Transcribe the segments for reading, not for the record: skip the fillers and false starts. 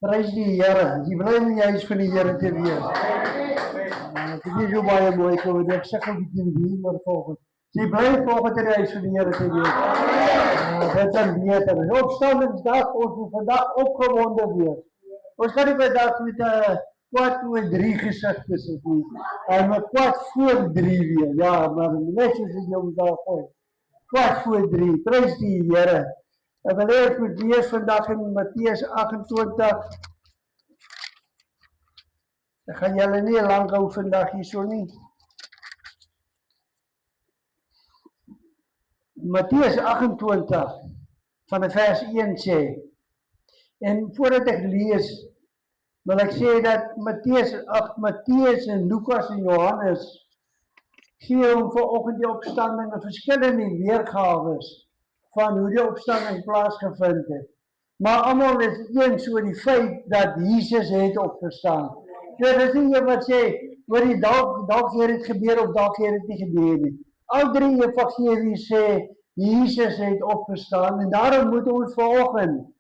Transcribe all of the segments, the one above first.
Prys die Here. Jy bly in die huis van die Here te wees. Dit is so baie mooi kom. Ek sê gou 'n bietjie hier maar volgens. Jy bly volgens in die huis van die Here te wees. Dit is beter. Opstandingsdag, ons moet vandag opgewonde wees. Ons gaan nie vandag met 'n kwart oor 3 gesigte sit nie. Hy moet kwart voor 3 wees. Ja, maar net soos jy hom daar gooi. Kwart voor 3. Prys die Here. Ek wil hê ek moet lees vandag in Matteus 28. Ek gaan julle nie lank hou vandag hierso nie. Matteus 28 van vers 1 sê. En voordat ek lees, wil ek sê dat Matteus en Lukas en Johannes gee hom vanoggend die opstanding en verskillende weergawe van hoe die opstanding plaasgevind het. Maar almal is eens oor die feit dat Jesus het opgestaan. So dis nie een wat sê, oor die dalk hier het gebeur of dalk hier het nie gebeur nie. Al drie evangelies sê, Jesus het opgestaan en daarom moet ons vanoggend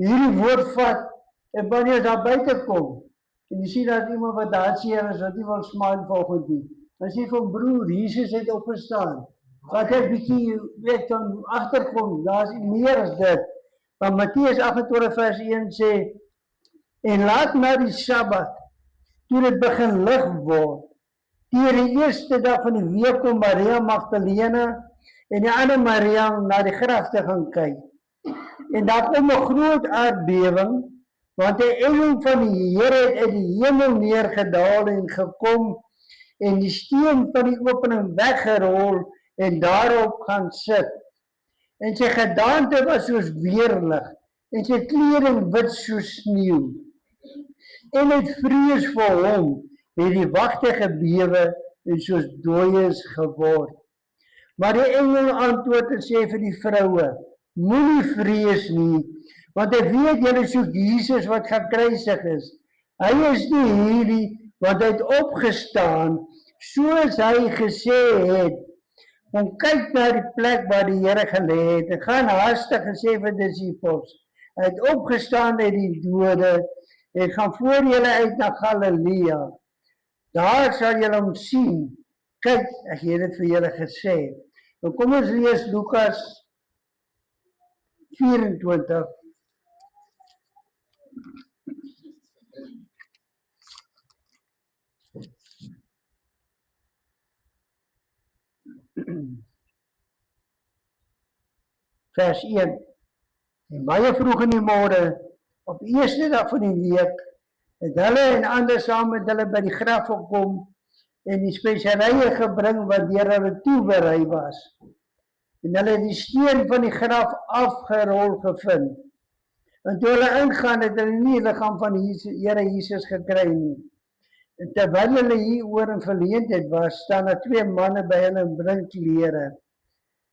hierdie woord vat en wanneer daar buite kom. En jy sien dat iemand wat daar seer is, wat nie wil smile vanoggend nie. Dan sê van broer, Jesus het opgestaan. Wat ek bietjie weet dan agterkom, daar is meer as dit. Want Matteus 28 vers 1 sê, en laat na die Sabbat, toe dit begin lig word, deur die eerste dag van die week kom Maria Magdalene en die ander Maria na die graf te gaan kyk. En daar kom 'n groot aardbewing, want die engel van die Here het uit die hemel neergedaal en gekom en die steen van die opening weggerol en daarop gaan sit. En sy gedaante was soos weerlig en sy kleding wit soos sneeu. En uit vrees vir hom het die wagte gebewe en soos dooies geword. Maar die engel antwoord en sê vir die vroue, moenie vrees nie, want ek weet julle soek Jesus wat gekruisig is. Hy is nie hierdie, want hy het opgestaan, soos hy gesê het. Kom kyk na die plek waar die Here gelê het. Ek gaan haastig gesê vir die disippels. Hy het opgestaan uit die dode en gaan voor julle uit na Galilea. Daar sal julle hom sien. Kyk, ek het dit vir julle gesê. Nou kom ons lees Lukas 24. Vers 1. En baie vroeg in die môre, op die eerste dag van die week, het hulle en ander saam met hulle by die graf gekom en die speserye gebring wat deur hulle toeberei was. En hulle het die steen van die graf afgerol gevind. En toe hulle ingaan, het hulle nie die liggaam van die Here Jesus gekry nie. En terwyl hulle hier oor in verleentheid was, staan daar 2 manne by hulle in brinkklere.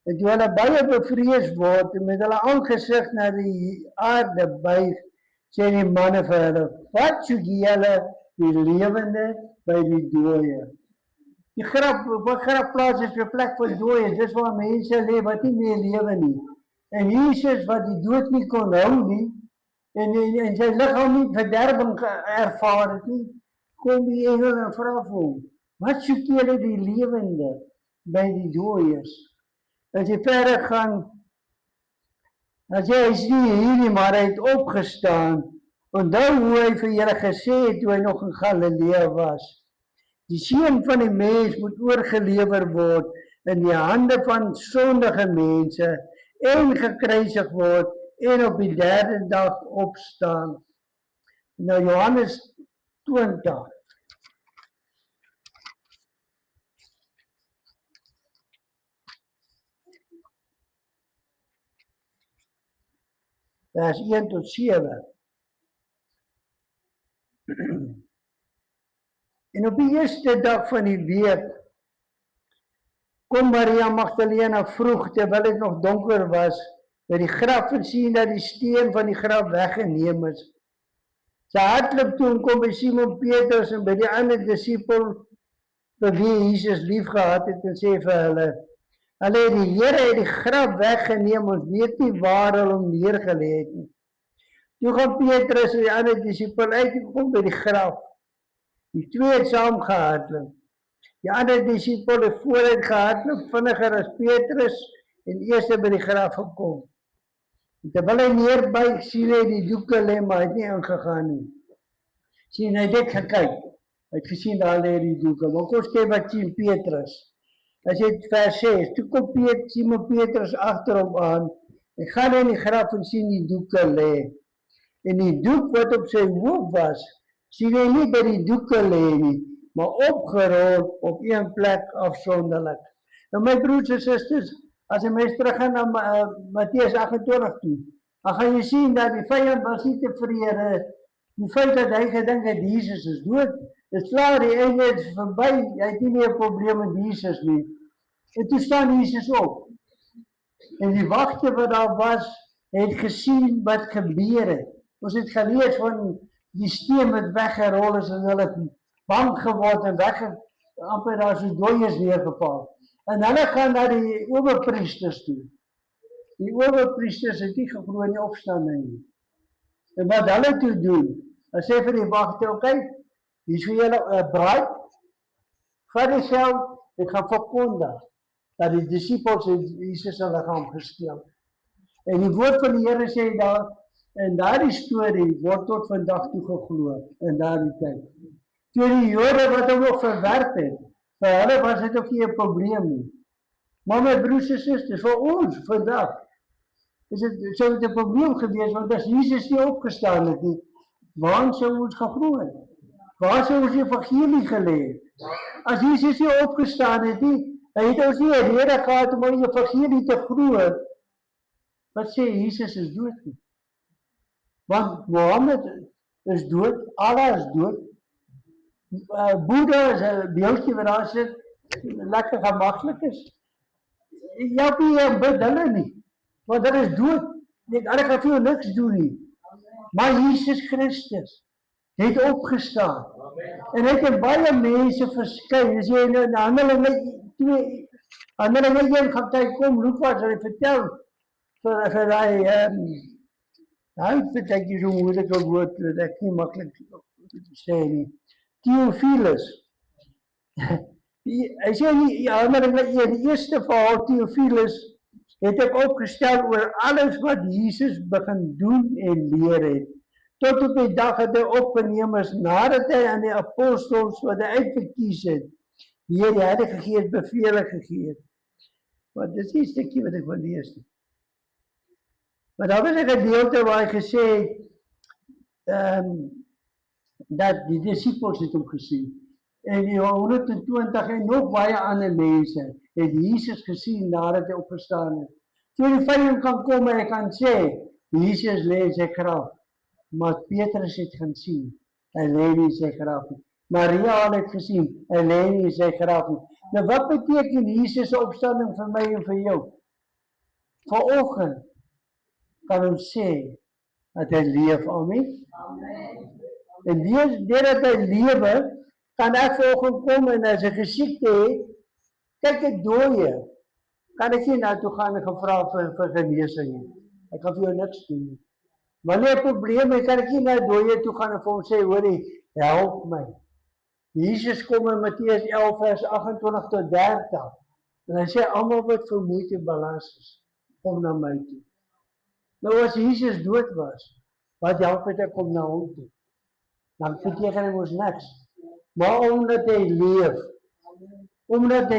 En toe hulle baie bevrees word en met hulle aangesig na die aarde buig, sê die manne vir hulle, wat soek julle die lewende by die dooie? Die grafplaas is 'n plek vir dooies, dis waar mense lê wat nie meer lewe nie. En Jesus wat die dood nie kon hou nie, en sy liggaam nie verderwing ervaar het nie, kom die engel en vra vir hom, wat soek julle die lewende by die dooies? As jy verder gaan, as jy is nie hier nie, maar hy het opgestaan, onthou hoe hy vir julle gesê het toe hy nog in Galilea was. Die seun van die mens moet oorgelewer word in die hande van sondige mense en gekruisig word en op die 3de dag opstaan. Nou Johannes 20. Vers 1 tot 7. En op die eerste dag van die week kom Maria Magdalena vroeg, terwyl dit nog donker was, by die graf en sien dat die steen van die graf weggeneem is. Sy hardloop toe en kom by Simon Petrus en by die ander disipel vir wie Jesus lief gehad het en sê vir hulle het die Here uit die graf weggeneem, ons weet nie waar hulle hom neergelê het nie. Toe gaan Petrus en die ander disipel uitgekom by die graf. Die twee het saam gehardloop. Die ander disipel het vooruit gehardloop, vinniger as Petrus, en eers by die graf gekom. En terwyl hy neerbuig, sien hy die doeke lê, maar hy het nie ingegaan nie. Sien, hy het net gekyk. Hy het gesien daar lê die doeke. Maar kom ons kyk wat sien Petrus. As jy vers 6, toe kom Simon Petrus agter hom aan, en gaan in die graf en sien die doeke lê. En die doek wat op sy hoof was, sien hy nie by die doeke lê nie, maar opgerol op een plek afsonderlik. Nou my broers en susters, as jy mens teruggaan na Matteus 28 toe, dan gaan jy sien dat die vyand was nie tevrede. Die feit dat hy gedink het Jesus is dood, is klaar, die einde is verby, hy het nie meer 'n probleem met Jesus nie. En toe staan Jesus op. En die wagte wat daar was, het gesien wat gebeur het. Ons het gelees van die steen wat weggerol is en hulle bang geword en amper daar so dooies neergeval. En hulle gaan na die owerpriesters toe. Die owerpriesters het nie geglo in die opstanding nie. En wat hulle toe doen, hulle sê vir die wagte, oké, hier is vir julle 'n braai, vat die geld, ek gaan verkondig dat die disipels en Jesus se liggaam gesteel. En die woord van die Here sê daar, en daardie storie word tot vandag toe geglo in daardie tyd. Toe die Jode wat hom ook verwerp het, vir hulle was dit ook nie 'n probleem nie. Maar my broers en susters, vir ons vandag, sou dit 'n probleem gewees, want as Jesus nie opgestaan het nie, waar sou ons geglo het? Waar sou ons die evangelie gelê het? As Jesus nie opgestaan het nie, hy het ons nie 'n rede gehad om die evangelie te glo. Wat sê Jesus is dood nie? Want Mohammed is dood, Allah is dood. Boeddha is 'n beeldjie wat daar sit, lekker gemaklik is. Jy nie bid hulle nie, want hulle is dood. Hulle gaan vir jou niks doen nie. Maar Jesus Christus het opgestaan. En hy het in baie mense verskyn. As jy in Handelinge 1 gaan kyk, kom Lukas en hy vertel vir hy het jy so moeilike woord, dat ek nie maklik sê nie. Theophilus. Hy sê nie, die eerste verhaal Theophilus het ek opgestel oor alles wat Jesus begin doen en leer het. Tot op die dag dat hy opgeneem is, nadat hy aan die apostels wat hy uitgekies het, die Heilige Gees bevele gegee het. Maar dit is nie 'n stukkie wat ek wil lees nie. Maar daar was 'n gedeelte waar hy gesê het, dat die disipels het hom gesien. En die 120 en nog baie ander mense het Jesus gesien nadat hy opgestaan het. So die vyand kan kom en hy kan sê, Jesus lê in sy graf. Maar Petrus het gaan sien, hy lê nie in sy graf nie. Maria het gesien, hy lê nie in sy graf nie. Nou wat beteken Jesus se opstanding vir my en vir jou? Vanoggend kan ons sê dat hy leef, amen. En deurdat hy lewe, kan ek vanoggend kom en as ek 'n siekte het, kyk ek dooie, kan ek nie na toe gaan en gevra vir genesing nie. Ek kan vir jou niks doen nie. Wanneer probleme, kan ek nie na dooie toe gaan en vir hom sê, hoorie, help my. Jesus kom in Matteus 11 vers 28 tot 30. En hy sê, almal wat vermoeid en belas is, kom na my toe. Nou as Jesus dood was, wat help het ek om na hom toe? Dan beteken hy mos niks. Maar omdat hy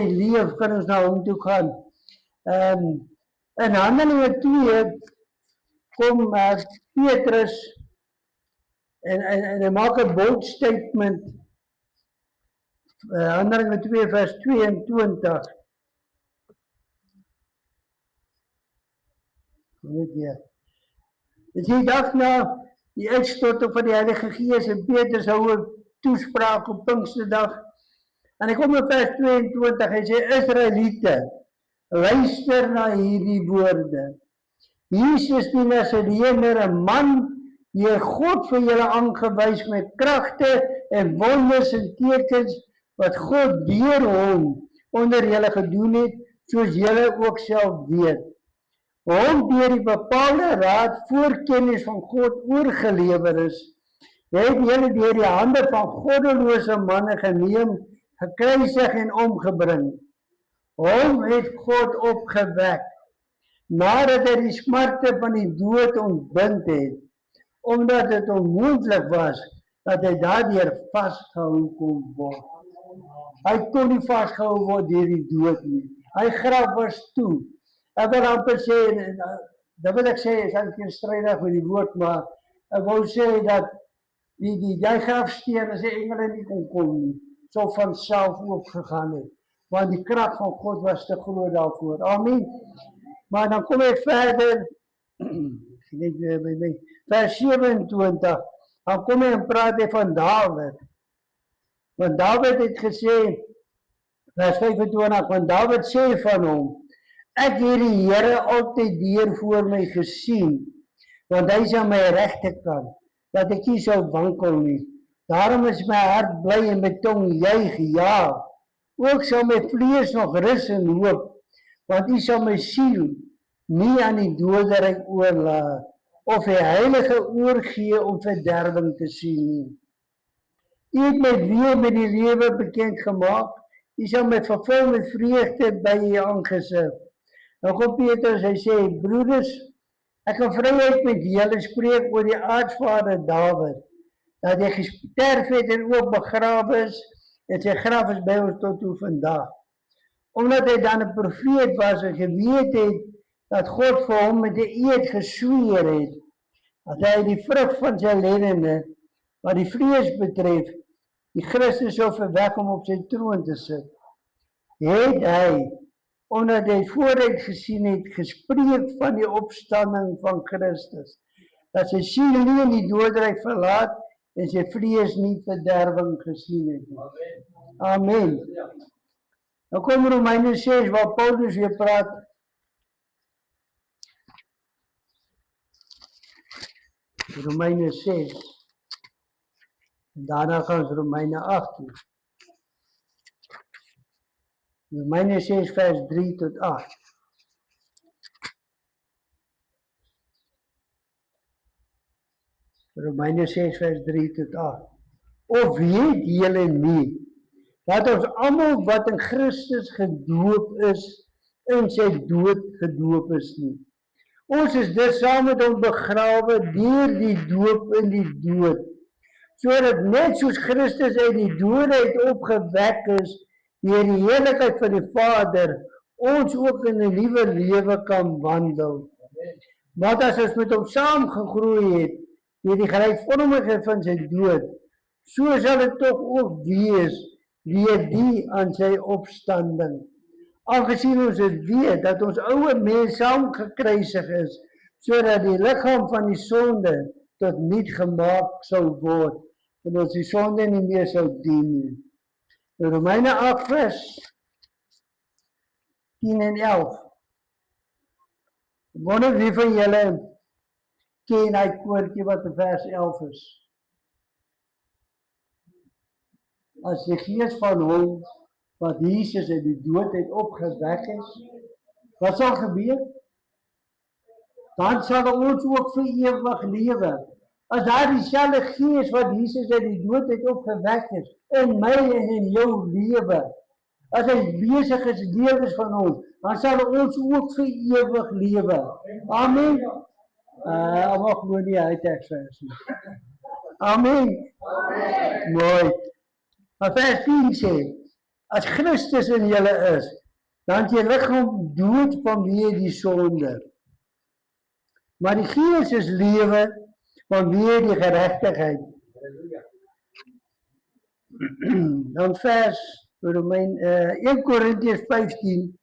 leef, kan ons na hom toe gaan. In Handelinge 2 kom Petrus en hy maak 'n bold statement. Handelinge 2 vers 22. Net weer. Dit is die dag na die uitstorting van die Heilige Gees en Petrus hou 'n toespraak op Pinksterdag. En hy kom in vers 22, hy sê, Israeliete, luister na hierdie woorde. Jesus die Nasareëner, 'n man deur God vir julle aangewys met kragte en wonders en tekens wat God deur hom onder julle gedoen het, soos julle ook self weet. hom deur die bepaalde raad voorkennis van God oorgelewer is, het julle deur die hande van goddelose manne geneem, gekruisig en omgebring. Hom het God opgewek, nadat hy die smarte van die dood ontbind het, omdat dit onmoontlik was, dat hy daardeur vasgehou kon word. Hy kon nie vasgehou word deur die dood nie. Hy graf was toe. Ek wil amper sê, dat wil ek sê, is eintlik strydig met die woord, maar ek wou sê dat die grafsteen as die engele nie kon kom nie, so van self opgegaan het, want die krag van God was te groot daarvoor. Amen. Maar dan kom ek verder, vers 27, dan kom hy en praat hy van Dawid. Want Dawid het gesê, vers 25, want Dawid sê van hom, ek het die Here altyd deur voor my gesien, want hy is aan my regterkant, dat ek nie sou wankel nie. Daarom is my hart bly en my tong juig, ja. Ook sal my vlees nog rus en hoop, want u sal my siel nie aan die doderyk oorlaat, of die heilige oorgee om verderwing te sien nie. U het my weer met die lewe bekend gemaak, u sal my vervul met vreugde by u aangesig. Nou kom Petrus, hy sê, broeders, ek kan vryheid met julle spreek oor die aartsvader Dawid, dat hy gesterf het en ook begrawe is, en sy graf is by ons tot toe vandag. Omdat hy dan 'n profeet was en geweet het, dat God vir hom met 'n eed gesweer het, dat hy die vrug van sy lydende, wat die vlees betref, die Christus sou verwek om op sy troon te sit. Het hy, omdat hy vooruit gesien het, gespreek van die opstanding van Christus, dat sy siel nie in die doderyk verlaat en sy vlees nie verderwing gesien het. Amen. Nou kom Romeine 6 waar Paulus weer praat. Romeine 6. En daarna gaan ons Romeine 8 doen. Romeine 6 vers 3 tot 8. Romeine 6 vers 3 tot 8. Of weet julle nie, dat ons almal wat in Christus gedoop is, in sy dood gedoop is nie. Ons is dus saam met hom begrawe deur die doop in die dood, sodat net soos Christus uit die dode uit opgewek is, deur die heerlikheid van die Vader, ons ook in 'n nuwe lewe kan wandel. Want as ons met hom saam gegroei het, deur die gelykvormigheid van sy dood, so sal dit tog ook wees, deur die aan sy opstanding. Aangesien ons het weet, dat ons oude mens saam gekruisig is, sodat die liggaam van die sonde tot niet gemaak sou word, en ons die sonde nie meer sou dien nie. In Romeine 8 vers 10 en 11. Wonder wie van julle ken hy koortjie wat in vers 11 is? As die gees van hom, wat Jesus uit die dood uit opgewek is, wat sal gebeur? Dan sal ons ook vir ewig lewe. As daar dieselfde gees wat Jesus uit die dood uit opgewek is, in my en in jou lewe, as hy besig is lewens van ons, dan sal ons ook vir ewig lewe. Amen. Mag glo nie hy teksvers nie. Amen. Mooi. Maar vers 10 sê, as Christus in julle is, dan is jy liggaam dood vanweë die sonde. Maar die gees is lewe vanweë die geregtigheid. Dan vers 1 Korintiërs 15.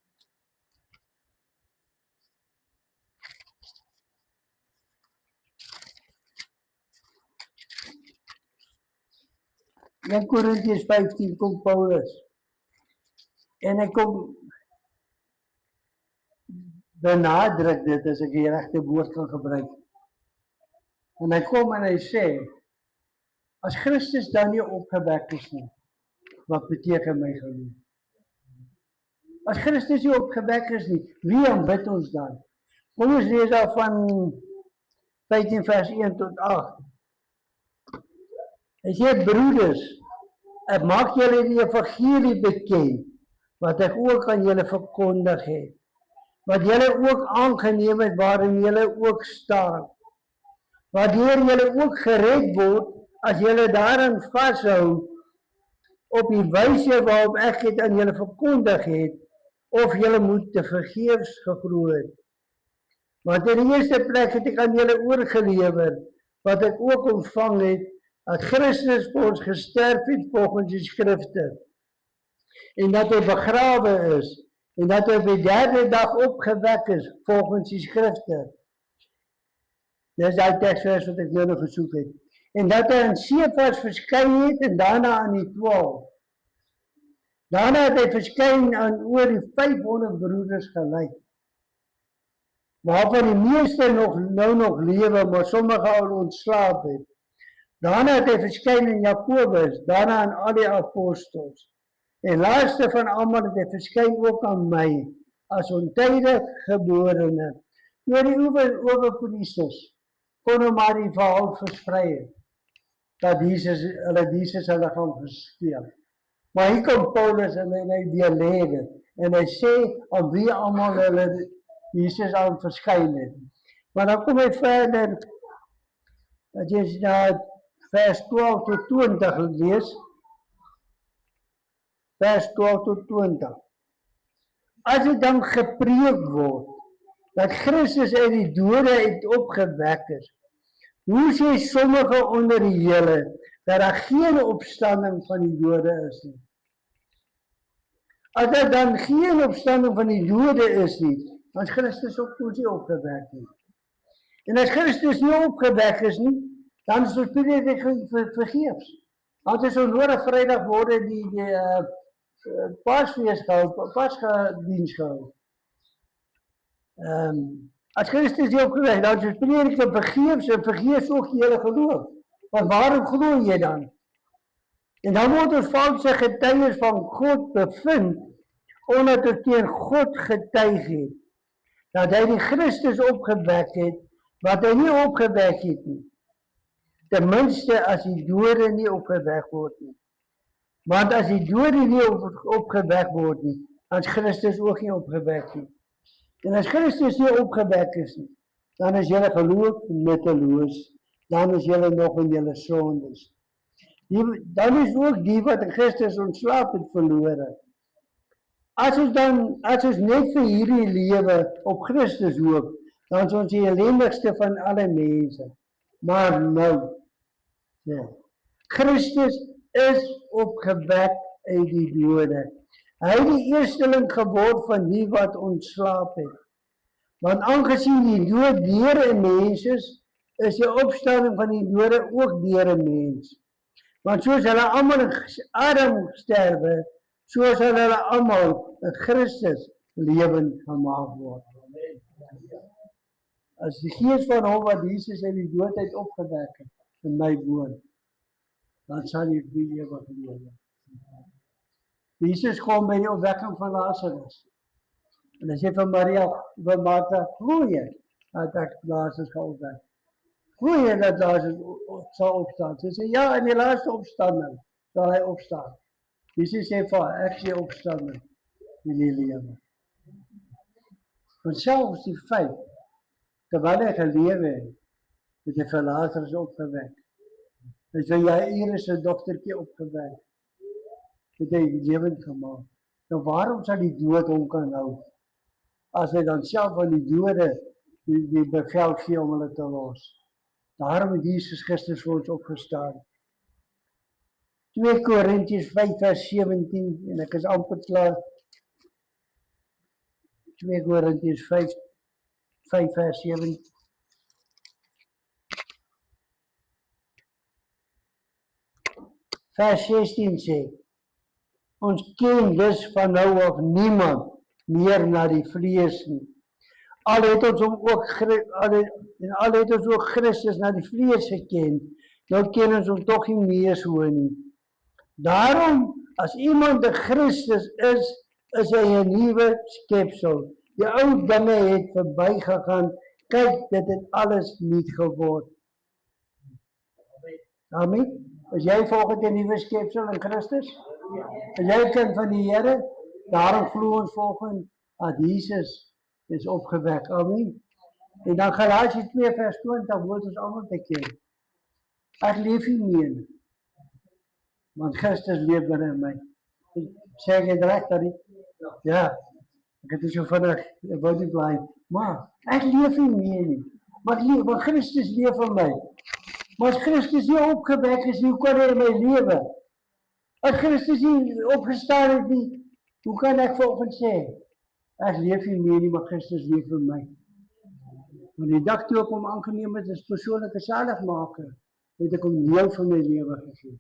In Korintiërs 15 kom Paulus. En hy kom benadruk dit, as ek die regte woord kan gebruik. En hy kom en hy sê, as Christus dan nie opgewek is nie, wat beteken my geloof? As Christus nie opgewek is nie, wie aanbid ons dan? Kom ons lees daar van 15 vers 1 tot 8. Hy sê, broeders, ek maak julle die evangelie bekend, wat ek ook aan julle verkondig het, wat julle ook aangeneem het, waarin julle ook staan, waardeur julle ook gered word, as julle daarin vashou, op die wyse waarop ek het aan julle verkondig het, of julle moet te vergeefs geglo het. Want in die eerste plek het ek aan julle oorgelewer, wat ek ook ontvang het, dat Christus vir ons gesterf het volgens die skrifte, en dat hy begrawe is, en dat hy op die derde dag opgewek is, volgens die skrifte. Dis die tekstvers wat ek nou nog gesoek het. En dat hy aan Cephas verskyn het, en daarna aan die 12. Daarna het hy verskyn aan oor die 500 broeders gelyk, waarvan die meeste nou nog lewe, maar sommige al ontslaap het. Daarna het hy verskyn aan Jakobus, daarna aan al die apostels. En laaste van almal het hy verskyn ook aan my, as ontydig geborene. Oor die owerpriesters kon hom maar die verhaal versprei, dat Jesus hulle gaan gesteel. Maar hier kom Paulus en hy weerlê dit, en hy sê aan wie almal hulle Jesus aan verskyn het. Maar dan kom hy verder, dat jy na vers 12 tot 20 lees, vers 12 tot 20. As dit dan gepreek word, dat Christus uit die dode uit opgewek is, hoe sê sommige onder die julle, dat daar geen opstanding van die dode is nie? As daar dan geen opstanding van die dode is nie, dan is Christus ook nie opgewek nie. En as Christus nie opgewek is nie, dan is ons predikering vergeefs. Want is so nodig Vrydag word die Paasfees gehou, Paasgediens gehou. As Christus nie opgewek, dan is ons predikering vergeefs en vergeefs ook die hele geloof. Want waarom glo jy dan? En dan word ons valse getuies van God bevind, omdat ons teen God getuig het, dat hy die Christus opgewek het, wat hy nie opgewek het nie. Ten minste as die dode nie opgewek word nie. Want as die dode nie opgewek word nie, dan is Christus ook nie opgewek nie. En as Christus nie opgewek is nie, dan is julle geloof nutteloos, dan is julle nog in julle sondes. Dan is ook die wat in Christus ontslaap het verlore. As ons net vir hierdie lewe op Christus hoop, dan is ons die ellendigste van alle mense. Maar nou, ja, Christus is opgewek uit die dode. Hy het die eersteling geword van die wat ontslaap het. Want aangesien die dood deur 'n mens is die opstanding van die dode ook deur 'n mens. Want soos hulle almal in Adam sterwe, soos hulle almal in Christus lewend gemaak word. As die gees van hom wat Jesus uit die dood uit opgewek het, in my woon, dan sal jy die ewig lewe. Jesus kom by die opwekking van Lazarus. En hy sê vir Maria, vir Martha, glo jy dat ek Lazarus gaan opwek? Glo jy dat Lazarus sal opstaan? Sy sê, ja, in die laaste opstanding sal hy opstaan. Jesus sê vir haar, ek sê opstanding in die lewe. Want selfs die feit, terwyl hy gelewe het hy vir Lazarus opgewek. Hy sê, Jairus se dogtertjie opgewek. Het hy lewend gemaak. Nou waarom sal die dood hom kan hou? As hy dan self aan die dode die bevel gee om hulle te los. Daarom het Jesus Christus vir ons opgestaan. 2 Korintiërs 5 vers 17, en ek is amper klaar. 2 Korintiërs 5 vers 17. Vers 16 sê, ons ken dus van nou af niemand meer na die vlees nie. Al het ons ook Christus na die vlees geken, nou ken ons hom tog nie meer so nie. Daarom, as iemand in Christus is hy 'n nuwe skepsel. Die ou dinge het verbygegaan. Kyk, dit het alles nuut geword. Amen. Is jy volgens 'n nuwe skepsel in Christus? Is jy 'n kind van die Here? Daarom glo ons volgens dat Jesus is opgewek. Amen. En dan Galasiërs 2 vers 20 hoort ons almal te ken. Ek leef nie meer, want Christus leef binne my. Sê ek dit reg dan? Ja. Ek het so vinnig, ek wou nie bly, maar ek leef nie meer nie. Maar ek leef, want Christus leef in my. Maar as Christus nie opgewek is, hoe kan hy in my lewe? As Christus nie opgestaan het nie, hoe kan ek volgens sê? Ek leef nie meer nie, maar Christus leef in my. Want die dag toe ek hom aangeneem het as persoonlike saligmaker, het ek hom deel van my lewe gegee.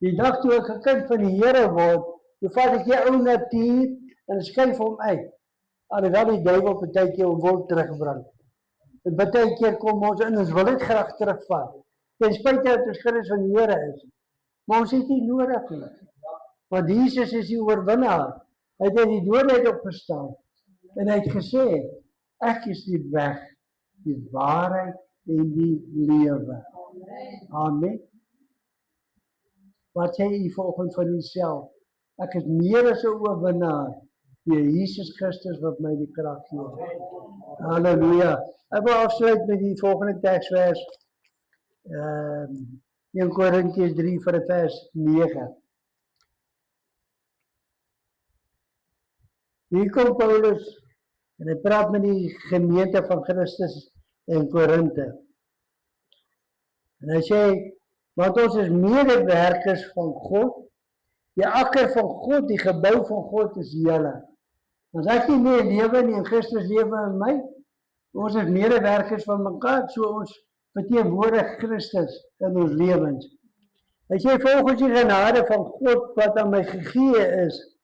Die dag toe ek 'n kind van die Here word, toe vat ek die ou natuur en skuif hom uit. Alhoewel die duiwel partykeer hom wil terugbring. En partykeer kom ons in, ons wil dit graag terugvat. Ten spyte dat ons kinders van die Here is. Maar ons het nie nodig nie. Want Jesus is die oorwinnaar. Hy het uit die doodheid opgestaan. En hy het gesê, ek is die weg, die waarheid en die lewe. Amen. Wat sê u volgens van uself? Ek is meer as 'n oorwinnaar deur Jesus Christus wat my die krag gee. Halleluja. Ek wil afsluit met die volgende teksvers. 1 Korintiërs 3 vir vers 9. Hier kom Paulus en hy praat met die gemeente van Christus in Korinthe. En hy sê, want ons is medewerkers van God. Die akker van God, die gebou van God is julle. As ek nie meer lewe nie en Christus lewe in my, ons is medewerkers van mekaar, so ons verteenwoordig Christus in ons lewens. Hy sê, volgens die genade van God wat aan my gegee is,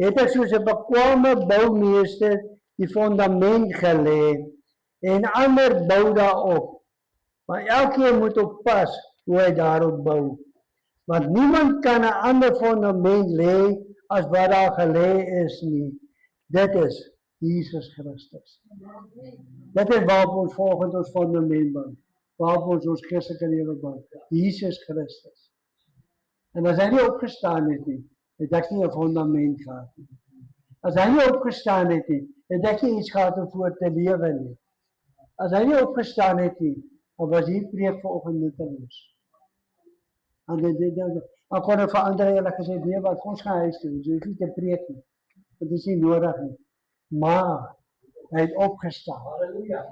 het ek soos 'n bekwame boumeester die fundament gelê en ander bou daarop. Maar elkeen moet oppas hoe hy daarop bou. Want niemand kan 'n ander fundament lê as wat daar gelê is nie. Dit is Jesus Christus. Dit is waarop ons volgens ons fundament bou. Waarop ons Christelike lewe bou. Jesus Christus. En as hy nie opgestaan het nie, het ek nie 'n fundament gehad nie. As hy nie opgestaan het nie, het ek nie iets gehad om voor te lewe nie. As hy nie opgestaan het nie, dan was hier preek vanoggend nutteloos. En dan kon ek vir ander eerlik gesê, nee, wat ons gaan huis toe, so hoef nie te preek nie. Dit is nie nodig nie. Maar hy het opgestaan. Halleluja.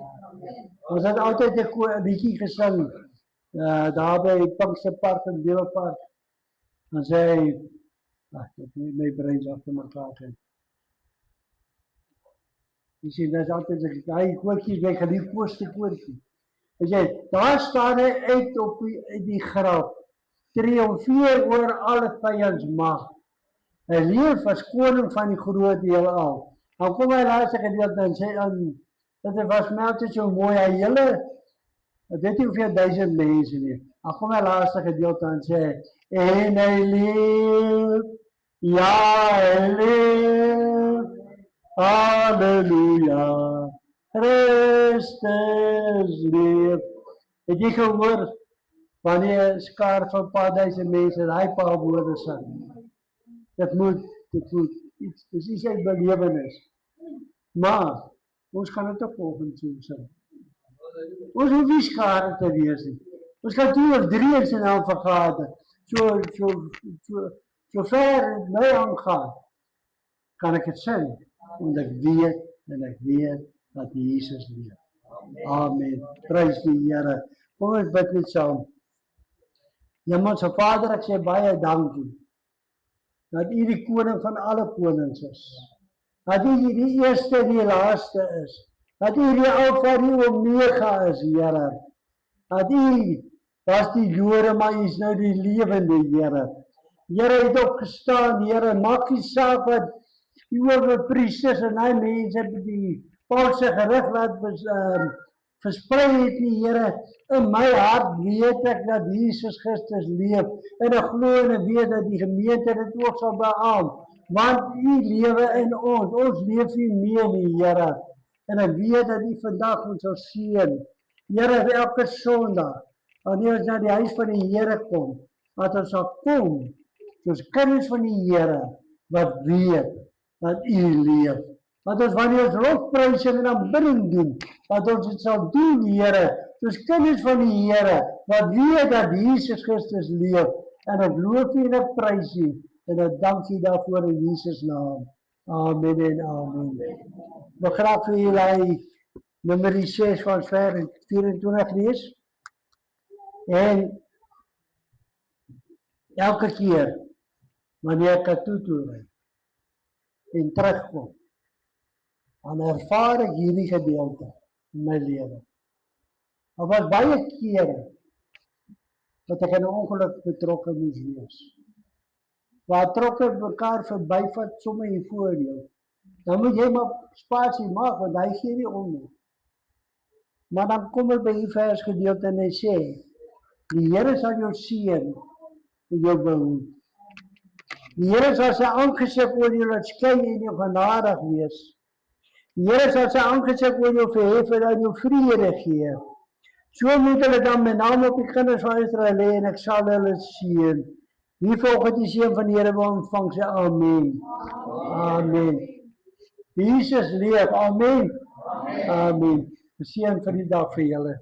Ons het altyd 'n bietjie gesing, daar by Pinksterpark en Deelpark. Dan sê hy, ek moet my brein agter mekaar kry. Jy sien, dat is altyd, hy koortjies, my geliefkoeste koortjie. Hy sê, daar staan hy uit op die graf, triomfeer oor alle vyand mag. Hy leef as koning van die groot heelal. Dan kom hy laaste gedeelte en sê, dit was my altyd so mooi, hy hele, ek weet nie hoeveel 1000 mense nie. Dan kom hy laaste gedeelte en sê, en hy leef, ja hy leef, halleluja, Christus leef. Het jy gehoor, wanneer 'n skaar van 'n paar duisend mense daai paar woorde sing? Dit moet iets, dis iets uit belewenis. Maar, ons kan dit ook volgens so sing. Ons hoef nie skare te wees nie. Ons kan 2 of 3 in sy naam vergader. So ver my aangaan, kan ek het sing. Want ek weet dat Jesus leef. Amen. Prys die Here. Kom ons bid net saam. Hemelse Vader, ek sê baie dankie. Dat u die koning van alle konings is. Dat u die eerste en die laaste is. Dat u die Alfa en die Omega is, Here. Dat u was die dode, maar u is nou die lewende, Here. Here het opgestaan, Here, maak nie saak wat die owerpriesters en hy mense die valse gerig laat versprei het nie, Here. In my hart weet ek dat Jesus Christus leef. En ek glo en ek weet dat die gemeente dit ook sal beaam. Want u lewe in ons leef u mee in die Here. En ek weet dat u vandag ons sal seën. Here, elke Sondag, wanneer ons na die huis van die Here kom, dat ons sal kom, soos kinders van die Here, wat weet dat u leef. Dat ons wanneer ons lofprysing en aanbidding doen, dat ons dit sal doen, Here, soos kinders van die Here, wat weet dat Jesus Christus leef. En ek loof u en ek prys u, en ek dank u daarvoor in Jesus naam. Amen en amen. Ek graag vir julle nummer 6 van vers 24 lees. En elke keer, wanneer ek Kathu toe ry en terugkom, dan ervaar ek hierdie gedeelte in my lewe. Daar was baie kere dat ek in 'n ongeluk betrokke moes wees. Waar trokke mekaar verbyvat sommer hier voor jou. Dan moet jy maar spasie maak, want hy gee nie om nie. Maar dan kom ek by die versgedeelte en hy sê, die Here sal jou seën en jou behoed. Die Here sal sy aangesig oor jou laat skyn en jou genadig wees. Die Here sal sy aangesig oor jou verhef en jou vrede gee. So moet hulle dan met naam op die kinders van Israel lê en ek sal hulle seën. Wie volgens die seën van die Here wil ontvang, sê amen. Amen. Jesus leef. Amen. Amen. Seën vir die dag vir julle.